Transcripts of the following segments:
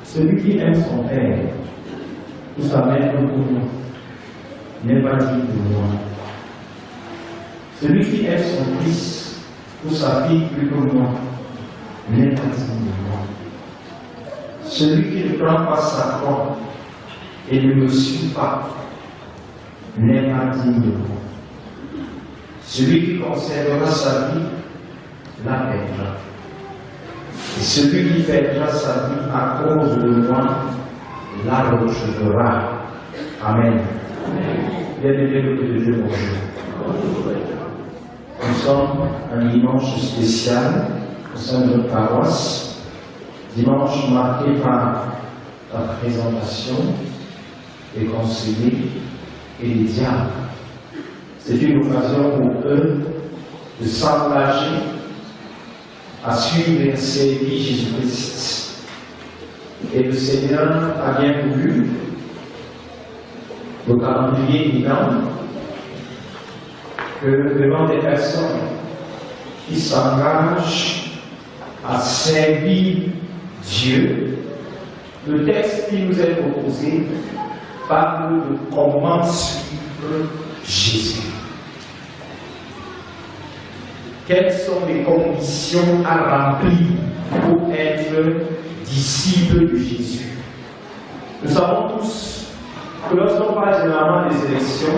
Celui qui aime son père ou sa mère comme moi n'est pas digne de moi. Celui qui aime son fils ou sa fille plus que moi n'est pas digne de moi. Celui qui ne prend pas sa croix et ne me suit pas n'est pas digne de moi. Celui qui conservera sa vie la perdra. Et celui qui perdra sa vie à cause de moi la retrouvera. Amen. Bien-aimés de Dieu, bonjour. Nous sommes un dimanche spécial au sein de notre paroisse, dimanche marqué par la présentation des conseillers et des diacres. C'est une occasion pour eux de s'engager à suivre et servir Jésus-Christ. Et le Seigneur a bien voulu, le calendrier évident, que devant des personnes qui s'engagent à servir Dieu, le texte qui nous est proposé parle de comment suivre Jésus. Quelles sont les conditions à remplir pour être disciple de Jésus? Nous savons tous que lorsqu'on parle généralement des élections,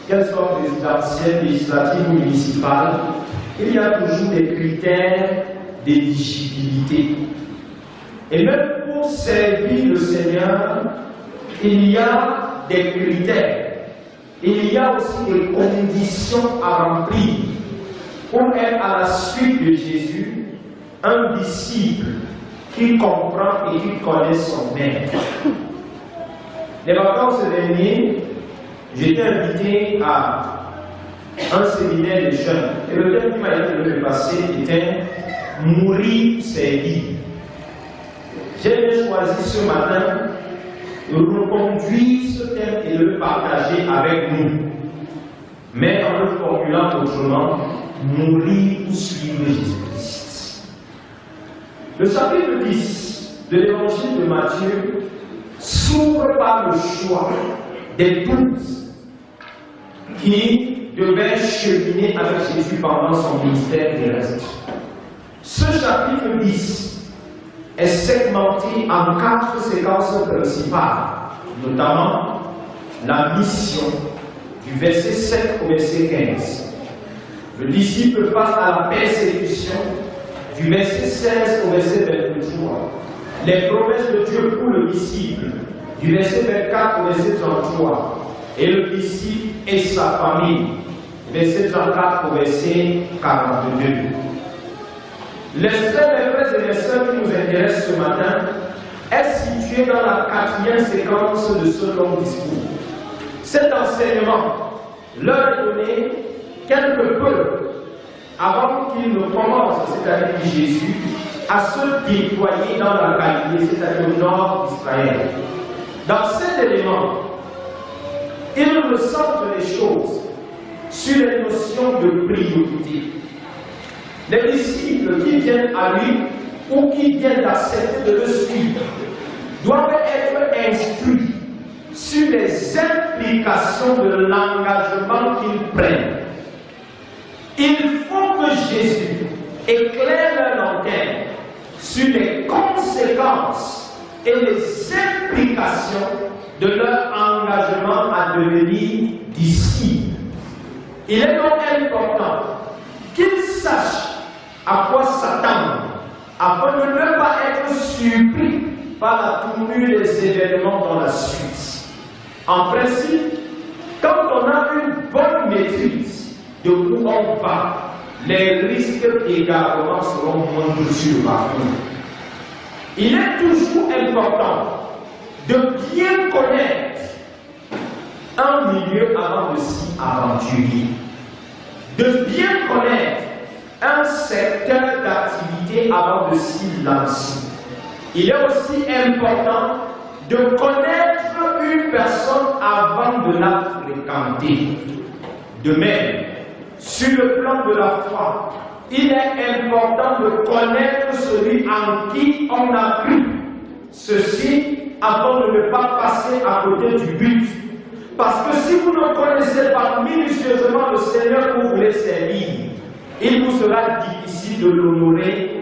qu'elles soient présidentielles, législatives ou municipales, il y a toujours des critères d'éligibilité. Et même pour servir le Seigneur, il y a des critères. Il y a aussi des conditions à remplir pour être à la suite de Jésus, un disciple qui comprend et qui connaît son maître. Les vacances dernières, j'étais invité à un séminaire de jeunes. Et le thème qui m'a été passé était « Mourir, c'est vie ». J'ai choisi ce matin de reconduire ce thème et de le partager avec nous. Mais en le formulant autrement, mourir pour suivre Jésus-Christ. Le chapitre 10 de l'évangile de Matthieu s'ouvre par le choix des 12 qui devaient cheminer avec Jésus pendant son ministère terrestre. Ce chapitre 10 est segmenté en 4 séquences principales, notamment la mission du verset 7 au verset 15. Le disciple face à la persécution du verset 16 au verset 23. Les promesses de Dieu pour le disciple du verset 24 au verset 33. Et le disciple et sa famille, verset 34 au verset 42. L'extrait des frères et des sœurs qui nous intéresse ce matin est situé dans la 4e séquence de ce long discours. Cet enseignement leur est donné quelque peu avant qu'il ne commence, c'est-à-dire Jésus, à se déployer dans la Galilée, c'est-à-dire au nord d'Israël. Dans cet élément, il ressent les choses sur les notions de priorité. Les disciples qui viennent à lui ou qui viennent d'accepter de le suivre doivent être instruits sur les implications de l'engagement qu'ils prennent. Il faut que Jésus éclaire leur lanterne sur les conséquences et les implications de leur engagement à devenir disciples. Il est donc important qu'ils sachent à quoi s'attendre afin de ne pas être surpris par la tournure des événements dans la suite. En principe, quand on a une bonne maîtrise de où on va, les risques d'égarement seront moindres sur le parcours. Il est toujours important de bien connaître un milieu avant de s'y aventurer, de bien connaître un secteur d'activité avant de s'y lancer. Il est aussi important de connaître une personne avant de la fréquenter. De même, sur le plan de la foi, il est important de connaître celui en qui on a cru, ceci afin de ne pas passer à côté du but. Parce que si vous ne connaissez pas minutieusement le Seigneur que vous voulez servir, il vous sera difficile de l'honorer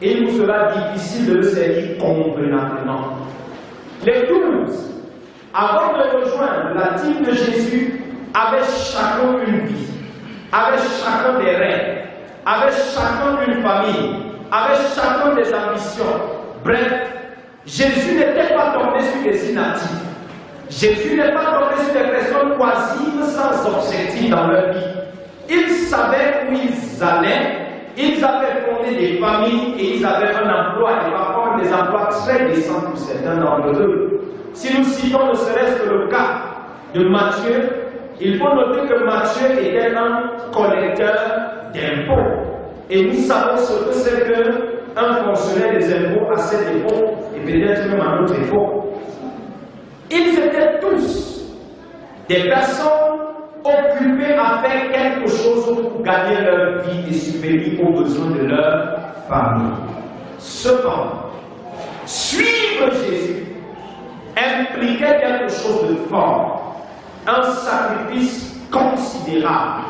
et il vous sera difficile de le servir convenablement. Les 12, avant de rejoindre la team de Jésus, avaient chacun une vie, avaient chacun des rêves, avaient chacun une famille, avaient chacun des ambitions. Bref, Jésus n'était pas tombé sur des inactifs. Jésus n'est pas tombé sur des personnes oisives sans objectif dans leur vie. Ils savaient où ils allaient, ils avaient fondé des familles et ils avaient un emploi, et parfois des emplois très décents pour certains d'entre eux. Si nous citons ne serait-ce que le cas de Matthieu, il faut noter que Matthieu était un collecteur d'impôts. Et nous savons ce que c'est qu'un fonctionnaire des impôts à cette époque, et peut-être même à notre époque. Ils étaient tous des personnes occupées à faire quelque chose pour gagner leur vie et subvenir aux besoins de leur famille. Cependant, suivre Jésus impliquait quelque chose de fort, un sacrifice considérable.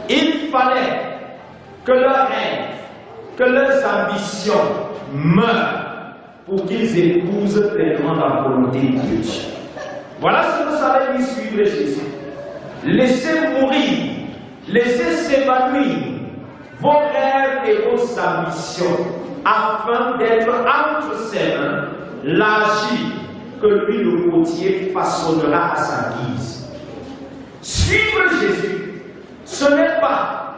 Il fallait que leurs rêves, que leurs ambitions meurent pour qu'ils épousent pleinement la volonté de Dieu. Voilà ce que vous savez lui suivre Jésus. Laissez mourir, laissez s'évanouir vos rêves et vos ambitions afin d'être entre ses mains l'argile que lui, le potier, façonnera à sa guise. Suivre Jésus, ce n'est pas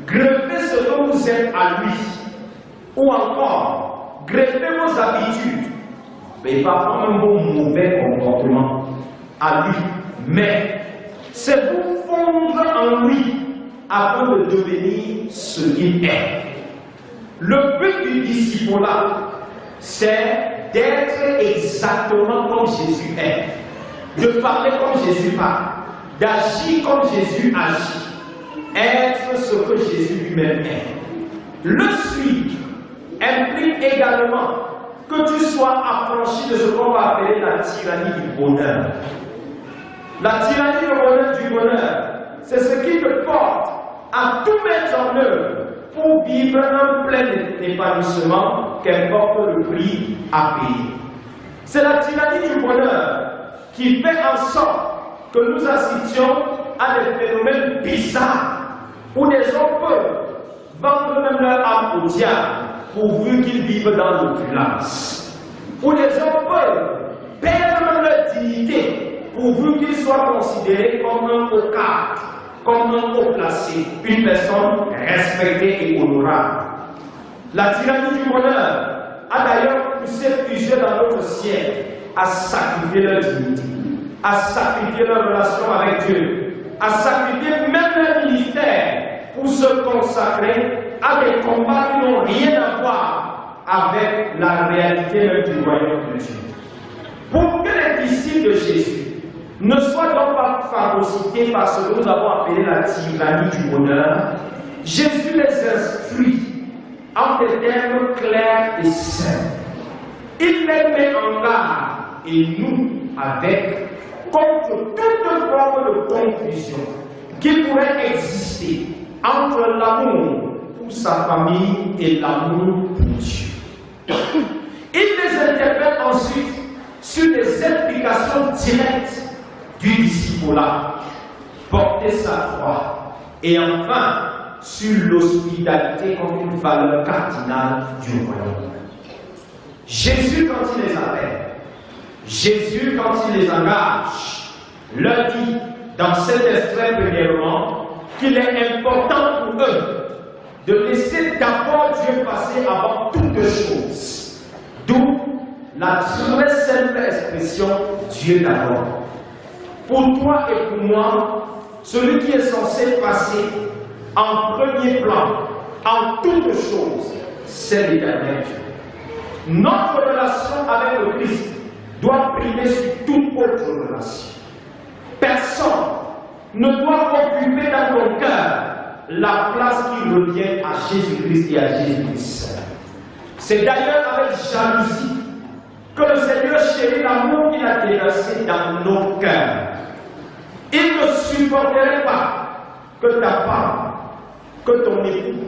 greffer ce que vous êtes à lui, ou encore greffer vos habitudes, mais parfois même vos mauvais comportements à lui, mais c'est vous fondre en lui afin de devenir ce qu'il est. Le but du disciple-là, c'est d'être exactement comme Jésus est, de parler comme Jésus parle, d'agir comme Jésus agit, être ce que Jésus lui-même est. Le suivre implique également que tu sois affranchi de ce qu'on va appeler la tyrannie du bonheur. La tyrannie du bonheur, c'est ce qui te porte à tout mettre en œuvre pour vivre un plein épanouissement, qu'importe le prix à payer. C'est la tyrannie du bonheur qui fait en sorte que nous assistions à des phénomènes bizarres où des hommes peuvent vendre même leur âme au diable pourvu qu'ils vivent dans l'opulence, où des hommes peuvent perdre même leur dignité pourvu qu'ils soient considérés comme un haut cadre, comme un haut placé, une personne respectée et honorable. La tyrannie du bonheur a d'ailleurs poussé plusieurs dans notre siècle à sacrifier leur dignité, à sacrifier leur relation avec Dieu, à sacrifier même leur ministère pour se consacrer à des combats qui n'ont rien à voir avec la réalité même du royaume de Dieu. Pour que les disciples de Jésus ne soient donc pas phagocytés par ce que nous avons appelé la tyrannie du bonheur, Jésus les instruit en des termes clairs et simples. Il les met en garde, et nous avec, contre toute forme de confusion qui pourrait exister entre l'amour pour sa famille et l'amour pour Dieu. Il les interpelle ensuite sur les implications directes du disciple-là, porter sa croix, et enfin sur l'hospitalité comme une valeur cardinale du royaume. Jésus, quand il les appelle, Jésus, quand il les engage, leur dit dans cet extrait premièrement qu'il est important pour eux de laisser d'abord Dieu passer avant toutes choses. D'où la très simple expression Dieu d'abord. Pour toi et pour moi, celui qui est censé passer en premier plan, en toutes choses, c'est l'Éternel Dieu. Notre relation avec le Christ doit primer sur toute autre relation. Personne ne doit occuper dans ton cœur la place qui revient à Jésus-Christ et à Jésus-Christ. C'est d'ailleurs avec jalousie que le Seigneur chérit l'amour qu'il a déversé dans nos cœurs. Il ne supporterait pas que ta femme, que ton époux,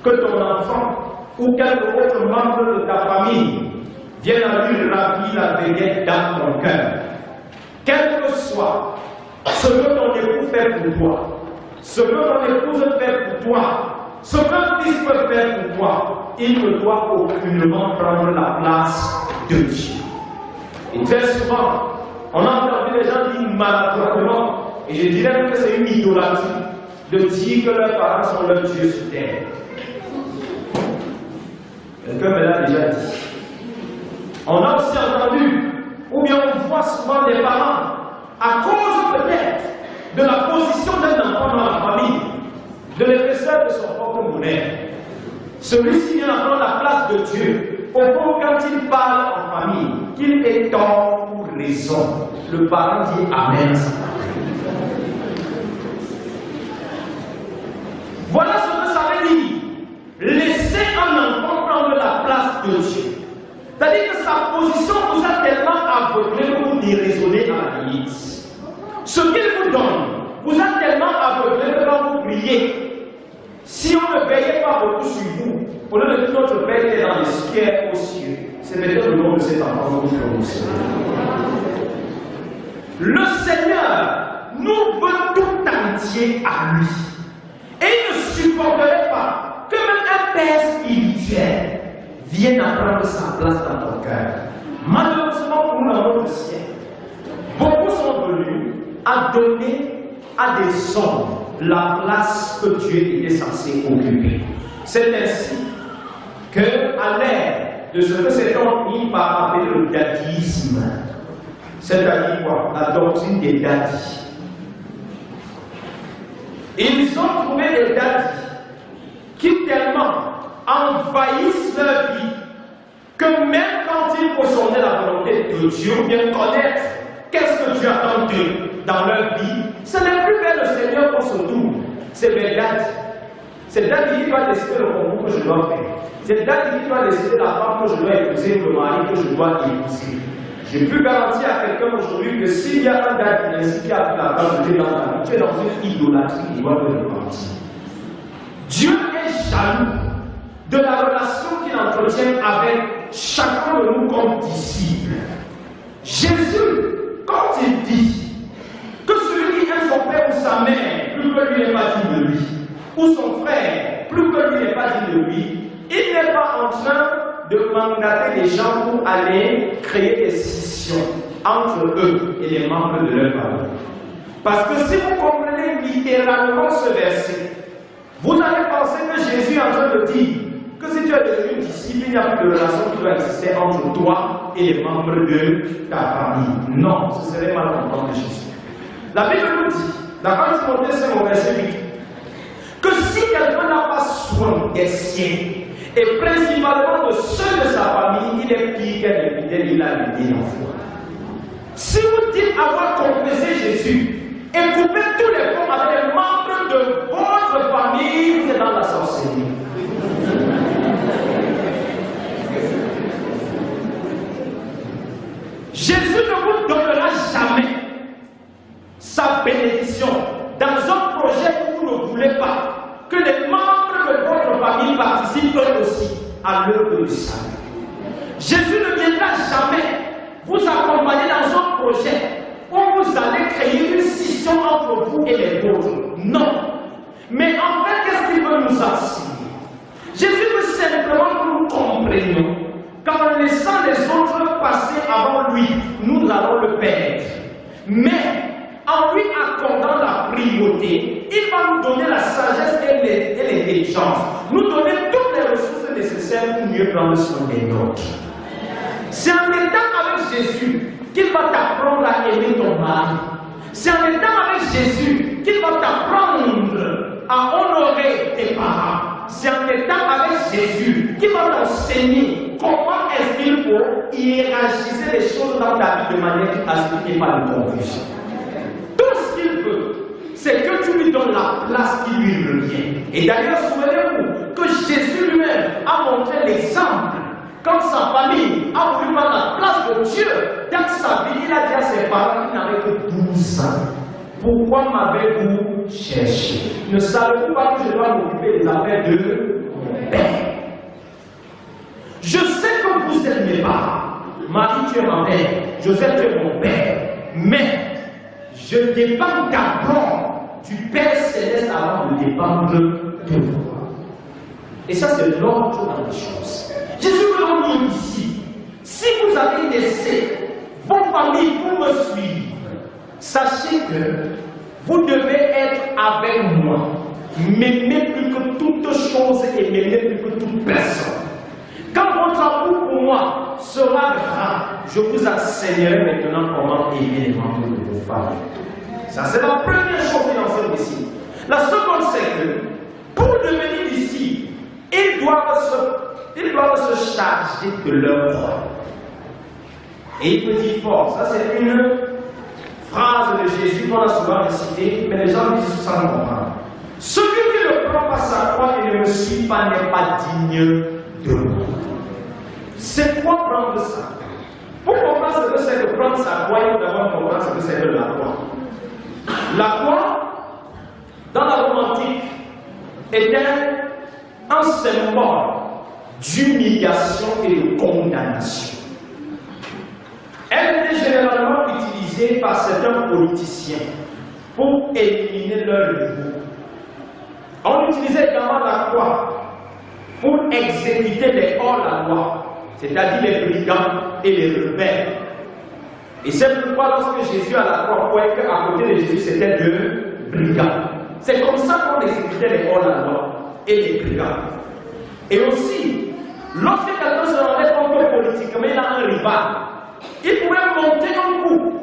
que ton enfant ou quelque autre membre de ta famille vienne à lui ravir la baguette dans ton cœur. Quel que soit ce que ton époux fait pour toi, ce que ton épouse fait pour toi, ce qu'un fils peut faire pour toi, il ne doit aucunement prendre la place de Dieu. Et très souvent, on a entendu les gens dire maladroitement, et je dirais que c'est une idolâtrie, de dire que leurs parents sont leurs dieux sur terre. Quelqu'un me l'a déjà dit. On a aussi entendu, ou bien on voit souvent des parents, à cause peut-être de la position d'un enfant dans la famille, de l'épaisseur de son propre bonheur. Celui-ci vient prendre la place de Dieu, au point quand il parle en famille, qu'il ait tort ou raison. Le parent dit Amen. Voilà ce que ça veut dire. Laisser un enfant prendre la place de Dieu. C'est-à-dire que sa position vous a tellement aveuglé que vous déraisonnez à la limite. Ce qu'il vous donne vous a tellement aveuglé que quand vous priez, si on ne veillait pas beaucoup sur vous, au lieu de dire notre Père qui est dans les cieux aux cieux, c'est peut-être le nom de cet enfant que vous prononcez. Le Seigneur nous veut tout entier à lui. Et il ne supporterait pas que même un père spirituel vienne à prendre sa place dans ton cœur. Malheureusement pour nous dans notre ciel, beaucoup sont venus à donner à des hommes la place que Dieu était censé occuper. C'est ainsi que, à l'ère de ce que cet homme finit par appeler le dadisme, c'est-à-dire quoi? La doctrine des dadis. Ils ont trouvé des dadis qui tellement envahissent leur vie que même quand ils possédaient la volonté de Dieu, ou bien connaître qu'est-ce que Dieu attend d'eux dans leur vie, ce n'est plus vers le Seigneur qu'on se tourne, c'est vers dadis. C'est dadis qui va décider le concours que je dois faire. C'est dadis qui va décider la femme que je dois épouser, le mari que je dois épouser. J'ai pu garantir à quelqu'un aujourd'hui que s'il y a un dadis ainsi qui a pris la place de Dieu dans ta vie, tu es dans une idolâtrie qui doit te repartir. Dieu est jaloux de la relation qu'il entretient avec chacun de nous comme disciples. Jésus, quand il dit que celui qui aime son père ou sa mère, plus que lui n'est pas digne de lui, ou son frère, plus que lui n'est pas digne de lui, il n'est pas en train de mandater les gens pour aller créer des scissions entre eux et les membres de leur famille. Parce que si vous comprenez littéralement ce verset, vous allez penser que Jésus est en train de dire que si tu es devenu disciple, il n'y a plus de relation qui doit exister entre toi et les membres de ta famille. Non, ce serait mal comprendre Jésus. La Bible nous dit, dans 1 Timothée 5 au verset 8, que si quelqu'un n'a pas soin des siens, et principalement de ceux de sa famille, il est pire qu'un infidèle, il a l'idée l'enfant. Si vous dites avoir confessé Jésus et coupé tous les ponts avec les membres de votre famille, vous êtes dans la sorcellerie. Jésus ne vous donnera jamais sa bénédiction dans un projet où vous ne voulez pas que les membres de votre famille participent eux aussi à l'œuvre du salut. Jésus ne viendra jamais vous accompagner dans un projet où vous allez créer une scission entre vous et les autres. Non. Mais en fait, qu'est-ce qu'il veut nous enseigner? Jésus veut simplement que nous comprenions qu'en laissant les autres passer avant lui, nous allons le perdre. Mais en lui accordant la priorité, il va nous donner la sagesse et l'intelligence, nous donner toutes les ressources nécessaires pour mieux prendre soin des nôtres. C'est en étant avec Jésus qu'il va t'apprendre à aimer ton mari. C'est en étant avec Jésus qu'il va t'apprendre à honorer tes parents. C'est en étant avec Jésus qu'il va t'enseigner comment est-ce qu'il faut hiérarchiser les choses dans ta vie de manière à ce qu'il n'y ait pas de confusion. Tout ce qu'il veut, c'est que tu lui donnes la place qui lui revient. Et d'ailleurs, souvenez-vous que Jésus lui-même a montré l'exemple quand sa famille a voulu prendre la place de Dieu dans sa vie, il a dit à ses parents qu'il n'avait que 12 ans. Pourquoi m'avez-vous cherché? Ne savez-vous pas que je dois m'occuper des affaires de mon père? Je sais que vous êtes mes parents. Marie, tu es ma mère. Joseph, tu es mon père. Mais je dépends d'abord du Père Céleste avant de dépendre de toi. Et ça, c'est l'ordre dans les choses. Jésus me dit ici, si vous avez laissé vos familles pour me suivre, sachez que vous devez être avec moi. M'aimer plus que toute chose et m'aimer plus que toute personne. Quand votre amour pour moi sera grand, je vous enseignerai maintenant comment aimer les membres de vos familles. Ça, c'est la première chose qu'il enseigne ici. La seconde, c'est que pour devenir disciples, ils doivent se charger de leur droit. Et il peut dire fort, ça c'est une phrase de Jésus qu'on a souvent récitée, mais les gens disent sans comprendre. Celui qui ne prend pas sa croix et ne me suit pas n'est pas digne de moi. C'est quoi prendre ça? Pour comprendre ce que c'est que prendre sa croix, il faut d'abord comprendre ce que c'est que la croix. La croix, dans la Rome antique, était un symbole d'humiliation et de condamnation. Elle était généralement utilisée par certains politiciens pour éliminer leur niveau. On utilisait également la croix pour exécuter les hors-la-loi, c'est-à-dire les brigands et les rebelles. Et c'est pourquoi lorsque Jésus à la croix, voyait qu'à côté de Jésus c'était deux brigands. C'est comme ça qu'on exécutait les hors-la-loi et les brigands. Et aussi, lorsque quelqu'un se rendait compte politiquement, il a un rival, il pouvait monter un coup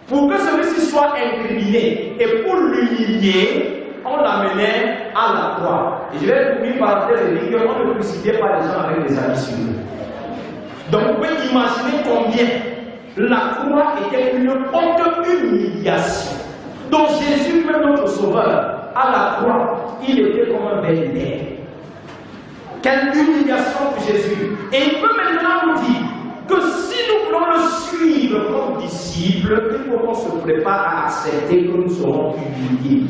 pour que celui-ci soit incriminé. Et pour l'humilier, on l'amenait à la croix. Et je vais vous dire par parenthèse et dire qu'on ne crucifiait pas les gens avec des habits sur eux. Donc vous pouvez imaginer combien la croix était une haute humiliation. Donc Jésus, même notre Sauveur, à la croix, il était comme un bel-père. Quelle humiliation pour Jésus. Et il peut maintenant nous dire que si nous voulons le suivre comme disciples, il faut qu'on se prépare à accepter que nous serons humiliés.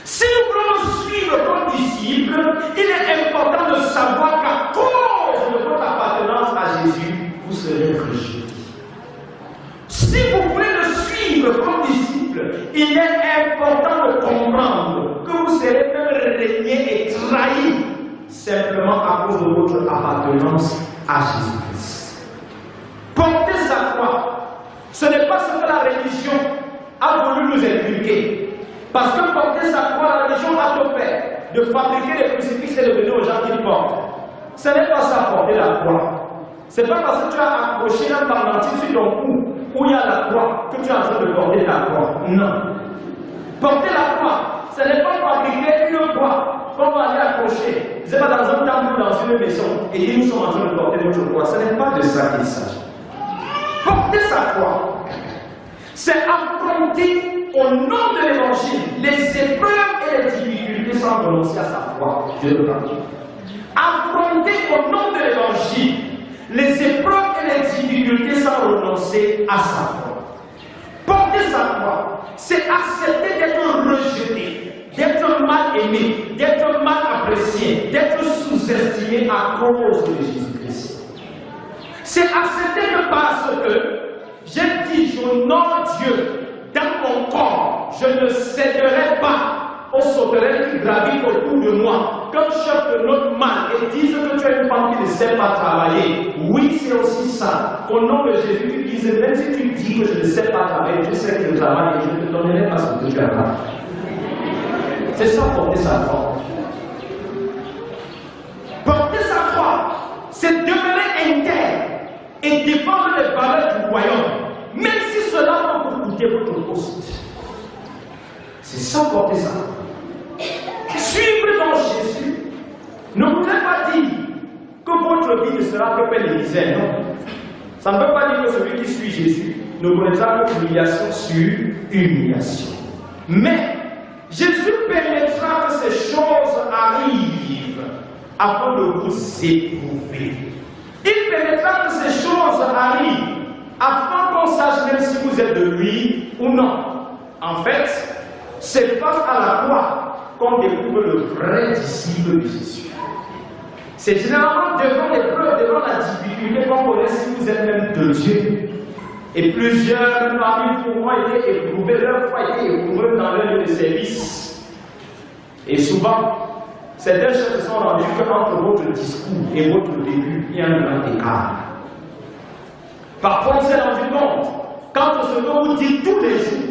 Si nous voulons le suivre comme disciples, il est important de savoir qu'à cause de votre appartenance à Jésus, vous serez rejetés. Si vous voulez le suivre comme disciple, il est important de comprendre que vous serez même régnés et trahis simplement à cause de votre appartenance à Jésus-Christ. Porter sa croix, ce n'est pas ce que la religion a voulu nous inculquer. Parce que porter sa croix, la religion a tout fait de fabriquer les crucifix et de donner aux gens qui le portent. Ce n'est pas ça porter la croix. Ce n'est pas parce que tu as accroché un pendentif sur ton cou où il y a la croix que tu es en train de porter la croix. Non. Porter la croix, ce n'est pas fabriquer une croix qu'on va aller accrocher. Ce n'est pas dans un temple ou dans une maison et dire nous sommes en train de porter notre croix. Ce n'est pas de ça qu'il s'agit. Porter sa croix, c'est affronter au nom de l'évangile les épreuves et les difficultés sans renoncer à sa foi. Je le rappelle. Affronter au nom de l'évangile les épreuves et les difficultés sans renoncer à sa foi. Porter sa foi, c'est accepter d'être rejeté, d'être mal aimé, d'être mal apprécié, d'être sous-estimé à cause de Jésus-Christ. C'est accepter que parce que j'ai dit j'honore Dieu dans mon corps, je ne céderai pas aux sauterelles qui gravitent autour de moi, comme chef de notre mal et disent que tu es une femme qui ne sait pas travailler. Oui, c'est aussi ça. Au nom de Jésus, tu disais, même si tu dis que je ne sais pas travailler, je sais que je travaille et je ne te donnerai pas ce que tu as là. C'est ça, porter sa croix. Porter sa croix, c'est demeurer intègre et défendre les valeurs du royaume, même si cela va vous coûter votre poste. C'est ça, porter ça. Suivre dans Jésus ne voudrait pas dire que votre vie ne sera que paix et misère, non. Ça ne veut pas dire que celui qui suit Jésus ne connaîtra que humiliation sur humiliation. Mais Jésus permettra que ces choses arrivent afin de vous éprouver. Il permettra que ces choses arrivent afin qu'on sache même si vous êtes de lui ou non. En fait, c'est face à la croix qu'on découvre le vrai disciple de Jésus. C'est généralement devant l'épreuve, devant la difficulté qu'on connaît si vous êtes même de Dieu. Et plusieurs parmi vous ont été éprouvés, leur foi a été éprouvée dans leur lieu de service. Et souvent, ces deux choses se sont rendues qu'entre votre discours et votre début, il y a un grand écart. Parfois, on s'est rendu compte, quand ce que vous dites tous les jours,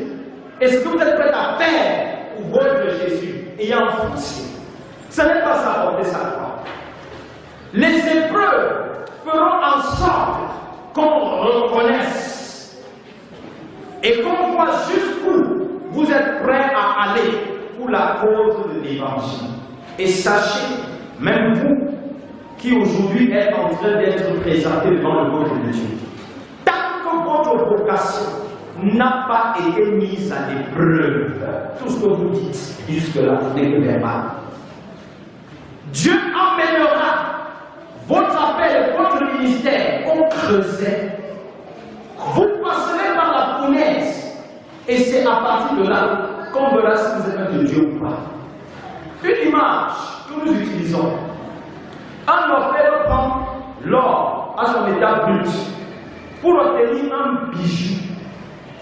et ce que vous êtes prêt à faire pour votre Jésus, ayant foncé, ce n'est pas ça porter sa croix. Les épreuves feront en sorte qu'on reconnaisse et qu'on voit jusqu'où vous êtes prêts à aller pour la cause de l'évangile. Et sachez, même vous qui aujourd'hui êtes en train d'être présenté devant le peuple de Dieu, tant que votre vocation n'a pas été mise à l'épreuve, tout ce que vous dites jusque-là n'est que verbal. Dieu emmènera votre appel, votre ministère au creuset. Vous passerez par la fournaise. Et c'est à partir de là qu'on verra si vous êtes un de Dieu ou pas. Une image que nous utilisons. Un orfèvre prend l'or à son état brut pour obtenir un bijou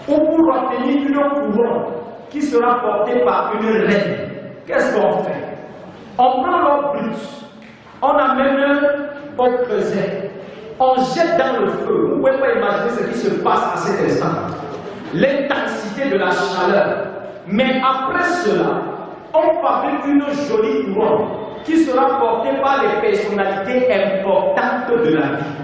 ou pour obtenir une couronne qui sera portée par une reine. Qu'est-ce qu'on fait? On prend l'or brut, on amène au creuset, on jette dans le feu. Vous ne pouvez pas imaginer ce qui se passe à cet instant. L'intensité de la chaleur. Mais après cela, on fabrique une jolie couronne qui sera portée par les personnalités importantes de la vie.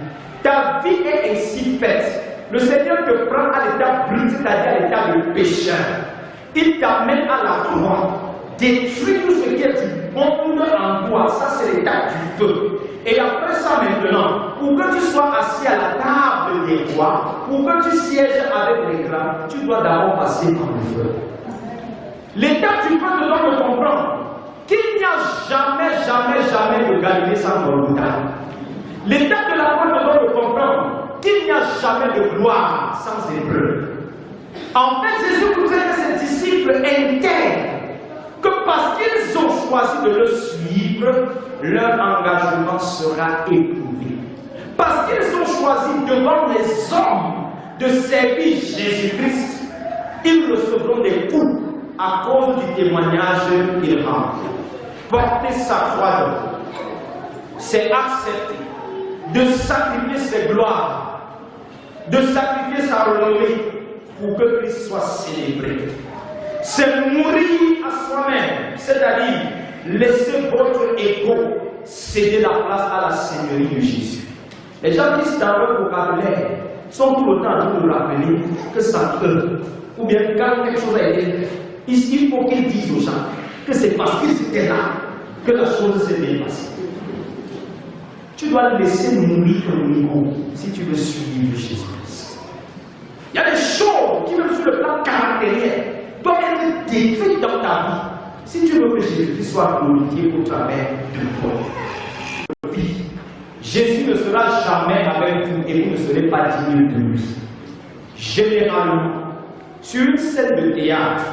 Ta vie est ainsi faite. Le Seigneur te prend à l'état brut, c'est-à-dire à l'état de pécheur. Il t'amène à la croix. Détruis tout ce qui est du monde en toi. Ça, c'est l'état du feu. Et après ça, maintenant, pour que tu sois assis à la table des rois, pour que tu sièges avec les grands, tu dois d'abord passer par le feu. L'état du feu te donne de comprendre qu'il n'y a jamais de Galilée sans Golgotha. L'état de la croix te donne de comprendre qu'il n'y a jamais de gloire sans épreuve. En fait, Jésus vous dit à ses disciples intègres que parce qu'ils ont choisi de le suivre, leur engagement sera éprouvé. Parce qu'ils ont choisi devant les hommes de servir Jésus-Christ, ils recevront des coups à cause du témoignage qu'ils rendent. Porter sa croix, c'est accepter de sacrifier ses gloires, de sacrifier sa renommée pour que Christ soit célébré. C'est mourir à soi-même, c'est-à-dire laisser votre ego céder la place à la Seigneurie de Jésus. Les gens qui sont dans leur vocabulaire sont tout le temps en train de nous rappeler que ça peut, ou bien quand quelque chose a été fait, il faut qu'ils disent aux gens que c'est parce qu'ils étaient là que la chose s'est bien passée. Tu dois laisser mourir ton ego si tu veux suivre Jésus-Christ. Il y a des choses qui, même sur le plan caractériel, doivent être détruites dans ta vie si tu veux que Jésus soit glorifié au travers de toi. Jésus ne sera jamais avec vous et vous ne serez pas digne de lui. Généralement, sur une scène de théâtre,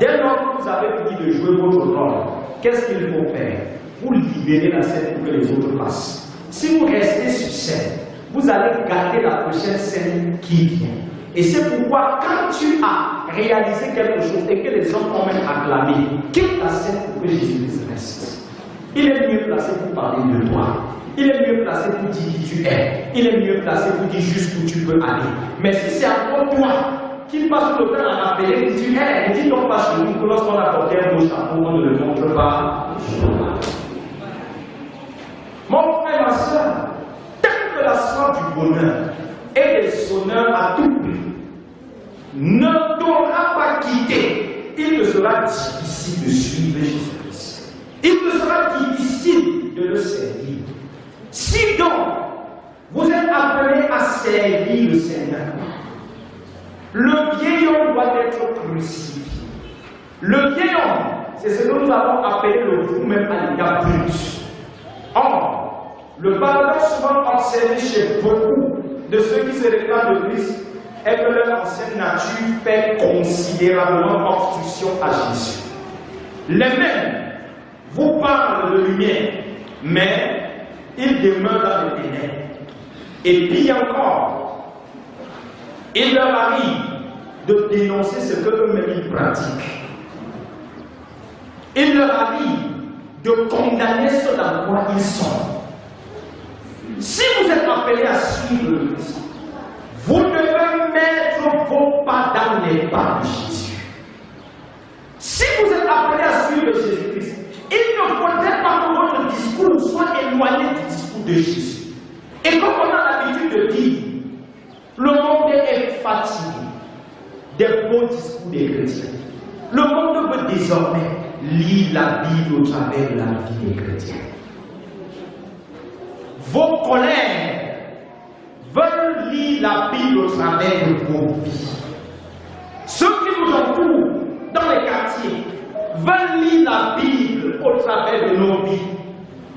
dès lors que vous avez fini de jouer votre rôle, qu'est-ce qu'il faut faire? Vous libérez la scène pour que les autres passent. Si vous restez sur scène, vous allez gâter la prochaine scène qui vient. Et c'est pourquoi quand tu as réalisé quelque chose et que les hommes ont même acclamé, quitte la scène pour que Jésus reste. Il est mieux placé pour parler de toi. Il est mieux placé pour dire qui tu es. Il est mieux placé pour dire jusqu'où tu peux aller. Mais si c'est encore toi qui passe le temps à rappeler que tu es, ne dis donc pas chez nous que lorsqu'on a porté un beau chapeau, on ne le montre pas. Mon frère, ma soeur, tant que la soif du bonheur et des honneurs à tout prix ne t'aura pas quitté, il te sera difficile de suivre Jésus-Christ. Il te sera difficile de le servir. Si donc vous êtes appelés à servir le Seigneur, le vieil homme doit être crucifié. Le vieil homme, c'est ce que nous avons appelé le vous-même à l'état brut. Or, le paradoxe souvent observé chez beaucoup de ceux qui se réclament de Christ est que leur ancienne nature fait considérablement obstruction à Jésus. Les mêmes vous parlent de lumière, mais ils demeurent dans les ténèbres. Et pire encore, il leur arrive de dénoncer ce que eux-mêmes ils pratiquent. Il leur arrive de condamner ce dans quoi ils sont. Si vous êtes appelés à suivre le Christ, vous devez mettre vos pas dans les pas de Jésus. Si vous êtes appelés à suivre Jésus-Christ, il ne faudrait pas que votre discours soit éloigné du discours de Jésus. Et comme on a l'habitude de dire, le monde est fatigué des beaux discours des chrétiens. Le monde veut désormais lire la Bible au travers de la vie des chrétiens. Vos collègues veulent lire la Bible au travers de vos vies. Ceux qui nous entourent dans les quartiers veulent lire la Bible au travers de nos vies.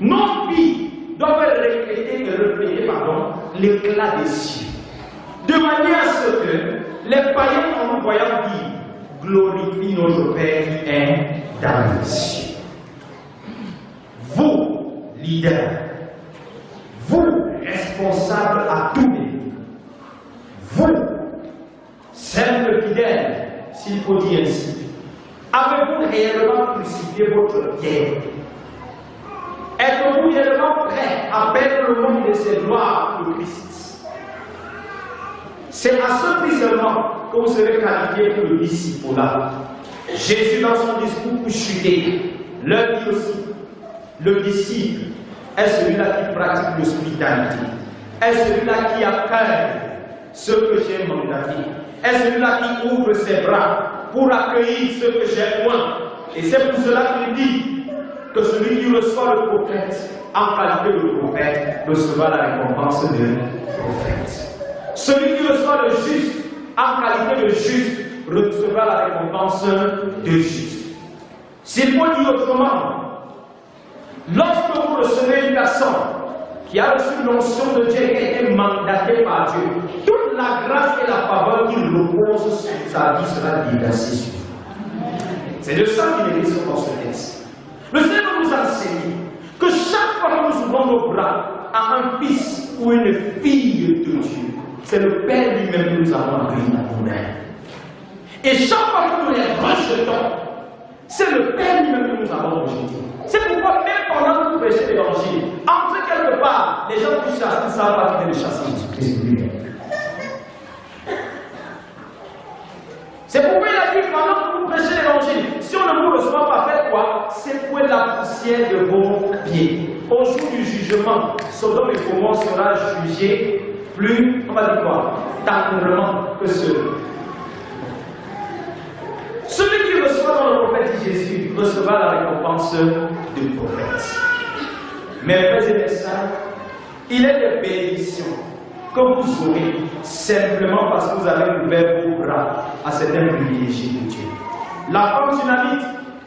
Nos vies doivent refléter l'éclat des cieux. De manière à ce que les païens, en nous voyant vivre, glorifient notre Père qui est dans les cieux. Vous, leaders, vous, responsables à tous les niveaux, vous, simples fidèles, s'il faut dire ainsi, avez-vous réellement crucifié votre Pierre? Êtes-vous réellement prêt à perdre le monde de ses gloires pour le Christ? C'est à ce prix seulement que vous serez qualifié pour le disciple-là. Jésus, dans son discours pour chuter, leur dit aussi, le disciple est celui-là qui pratique l'hospitalité, est celui-là qui accueille ceux que j'ai mandatés, est celui-là qui ouvre ses bras pour accueillir ceux que j'ai loin. Et c'est pour cela qu'il dit que celui qui reçoit le prophète en qualité de prophète recevra la récompense de prophète. Celui qui reçoit le juste en qualité de juste recevra la récompense de juste. S'il faut dire autrement, lorsque vous recevez une personne qui a reçu l'onction de Dieu et qui a été mandatée par Dieu, toute la grâce et la faveur qu'il repose sur sa vie sera déversée sur vous. C'est de ça qu'il est question dans ce texte. Le Seigneur nous enseigne que chaque fois que nous ouvrons nos bras à un fils ou une fille de Dieu, c'est le Père lui-même que nous avons accueilli dans nos mains. Et chaque fois que nous les rejetons, c'est le Père lui-même que nous avons rejeté. C'est pourquoi même pendant que nous prêchons l'évangile, entre quelque part, les gens qui chassent ne savent pas qui vient de chasser Jésus-Christ lui-même. C'est pourquoi il a dit, pendant que vous prêchez l'évangile, si on ne vous reçoit pas, faites quoi? Secouez la poussière de vos pieds. Au jour du jugement, Sodome et Gomorrhe sera jugé plus, on va dire quoi? Tendrement que ceux. Celui qui reçoit dans le prophète Jésus recevra la récompense du prophète. Mais frères et sœurs, il est des bénédictions que vous aurez simplement parce que vous avez ouvert vos bras à certains privilégiés de Dieu. La femme tsunamite,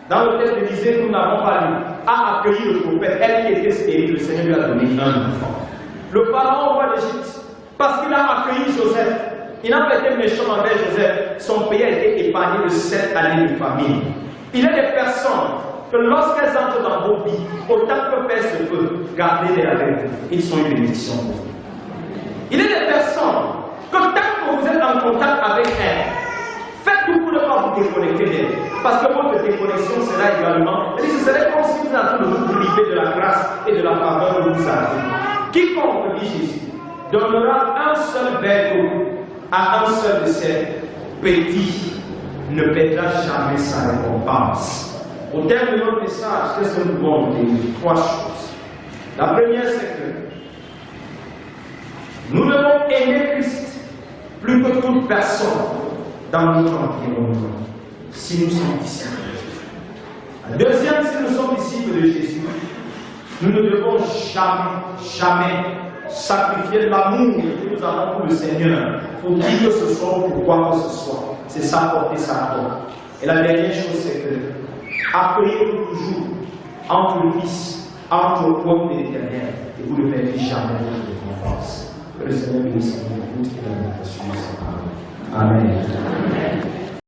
dans le texte d'Élysée que nous n'avons pas lu, a accueilli le prophète, elle qui était stérile, le Seigneur lui a donné un enfant. Le pharaon roi d'Égypte, parce qu'il a accueilli Joseph, il n'a pas été méchant envers Joseph, son pays a été épargné de 7 années de famine. Il y a des personnes que lorsqu'elles entrent dans vos vies, autant que faire se peut, gardez-les avec vous. Ils sont une bénédiction pour vous. Il y a des personnes que tant que vous êtes en contact avec elles, faites tout pour ne pas vous déconnecter d'elles. Parce que votre déconnexion sera également, et ce serait comme si vous êtes en train de vous priver de la grâce et de la faveur que vous avez. Quiconque, dit Jésus, donnera un seul verre d'eau à un seul de ses petits, ne perdra jamais sa récompense. Au terme de notre message, qu'est-ce que nous pouvons dire? 3 choses. La première, c'est que nous devons aimer Christ plus que toute personne dans notre environnement, si nous sommes disciples de Jésus. La deuxième, si nous sommes disciples de Jésus, nous ne devons jamais sacrifier l'amour que nous avons pour le Seigneur, pour qui que ce soit, pour quoi que ce soit. C'est ça, porter sa croix. Et la dernière chose, c'est que accueillir toujours entre le Fils entre au peuple de l'Éternel et vous ne perdez jamais votre récompense. Que le Seigneur bénisse vous et la bénédiction de sa parole. Amen.